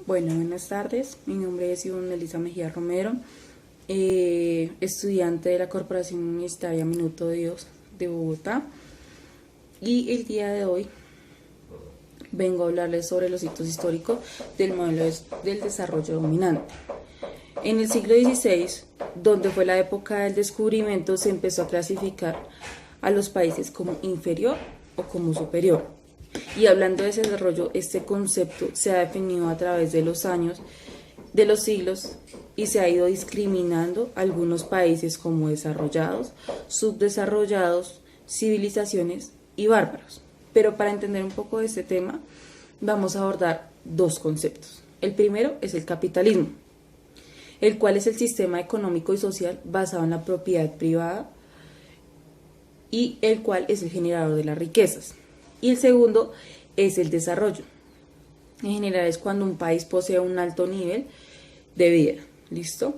Bueno, buenas tardes. Mi nombre es Ivonne Elisa Mejía Romero, estudiante de la Corporación Universitaria Minuto de Dios de Bogotá. Y el día de hoy vengo a hablarles sobre los hitos históricos del modelo del desarrollo dominante. En el siglo XVI, donde fue la época del descubrimiento, se empezó a clasificar a los países como inferior o como superior. Y hablando de ese desarrollo, este concepto se ha definido a través de los años, de los siglos, y se ha ido discriminando algunos países como desarrollados, subdesarrollados, civilizaciones y bárbaros. Pero para entender un poco de este tema, vamos a abordar dos conceptos. El primero es el capitalismo, el cual es el sistema económico y social basado en la propiedad privada y el cual es el generador de las riquezas. Y el segundo es el desarrollo. En general es cuando un país posee un alto nivel de vida. ¿Listo?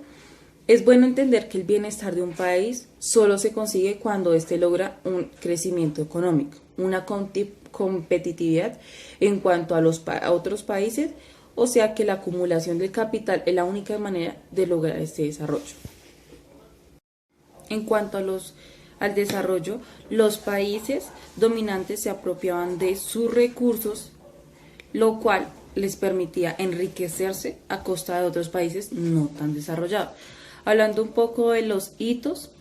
Es bueno entender que el bienestar de un país solo se consigue cuando éste logra un crecimiento económico, una competitividad en cuanto a otros países, o sea que la acumulación del capital es la única manera de lograr este desarrollo. En cuanto al desarrollo, los países dominantes se apropiaban de sus recursos, lo cual les permitía enriquecerse a costa de otros países no tan desarrollados. Hablando un poco de los hitos,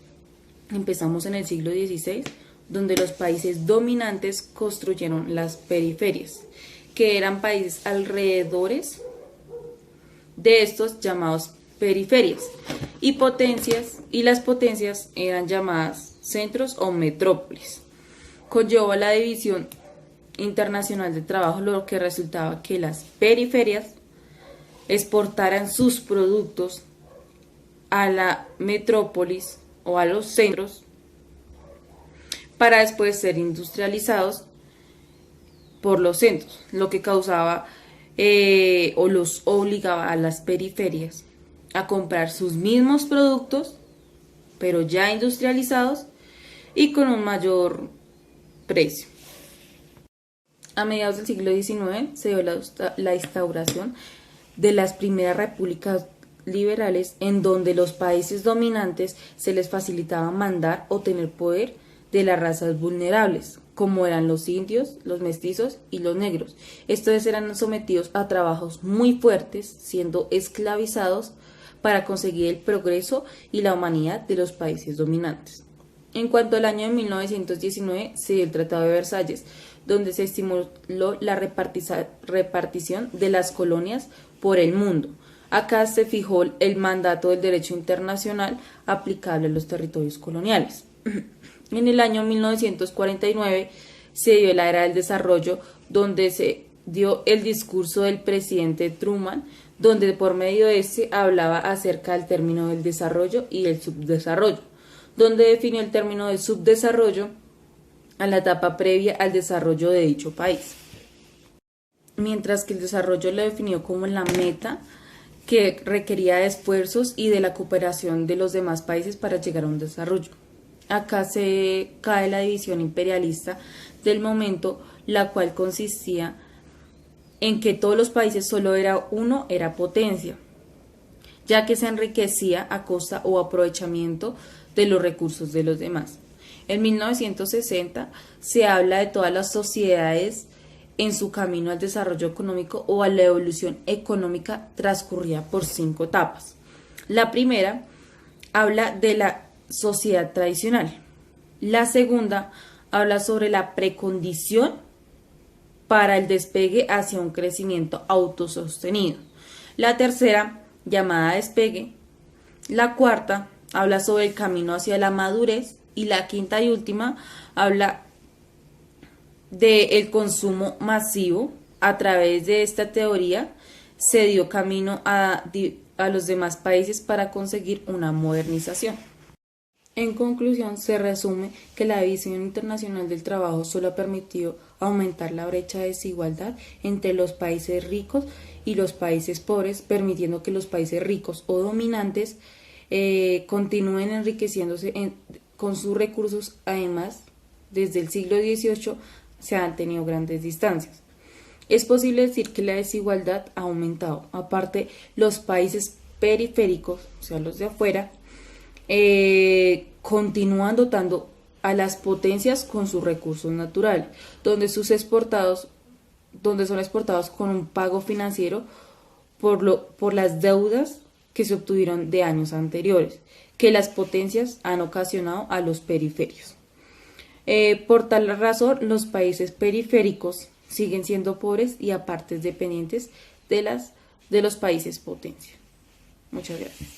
empezamos en el siglo XVI, donde los países dominantes construyeron las periferias, que eran países alrededores de estos llamados periferias, y las potencias eran llamadas centros o metrópolis. Conllevó la división internacional de trabajo, lo que resultaba que las periferias exportaran sus productos a la metrópolis o a los centros para después ser industrializados por los centros, lo que causaba o los obligaba a las periferias a comprar sus mismos productos, pero ya industrializados y con un mayor precio. A mediados del siglo XIX se dio la instauración de las primeras repúblicas liberales, en donde los países dominantes se les facilitaba mandar o tener poder de las razas vulnerables, como eran los indios, los mestizos y los negros. Estos eran sometidos a trabajos muy fuertes, siendo esclavizados para conseguir el progreso y la humanidad de los países dominantes. En cuanto al año de 1919, se dio el Tratado de Versalles, donde se estimuló la repartición de las colonias por el mundo. Acá se fijó el mandato del derecho internacional aplicable a los territorios coloniales. En el año 1949 se dio la era del desarrollo, donde se dio el discurso del presidente Truman, donde por medio de este hablaba acerca del término del desarrollo y el subdesarrollo, donde definió el término de subdesarrollo a la etapa previa al desarrollo de dicho país, mientras que el desarrollo lo definió como la meta que requería de esfuerzos y de la cooperación de los demás países para llegar a un desarrollo. Acá se cae la división imperialista del momento, la cual consistía en que todos los países solo era uno, era potencia, ya que se enriquecía a costa o aprovechamiento de los recursos de los demás. En 1960 se habla de todas las sociedades en su camino al desarrollo económico o a la evolución económica transcurrida por 5 etapas. La primera habla de la sociedad tradicional. La segunda habla sobre la precondición para el despegue hacia un crecimiento autosostenido. La tercera, llamada despegue. La cuarta habla sobre el camino hacia la madurez, y la quinta y última habla del consumo masivo. A través de esta teoría se dio camino a los demás países para conseguir una modernización. En conclusión, se resume que la división internacional del trabajo solo ha permitido aumentar la brecha de desigualdad entre los países ricos y los países pobres, permitiendo que los países ricos o dominantes continúen enriqueciéndose con sus recursos. Además, desde el siglo XVIII se han tenido grandes distancias. Es posible decir que la desigualdad ha aumentado. Aparte, los países periféricos, o sea, los de afuera, continúan dotando a las potencias con sus recursos naturales, donde son exportados con un pago financiero por las deudas que se obtuvieron de años anteriores, que las potencias han ocasionado a los periféricos. Por tal razón, los países periféricos siguen siendo pobres y aparte dependientes de los países potencia. Muchas gracias.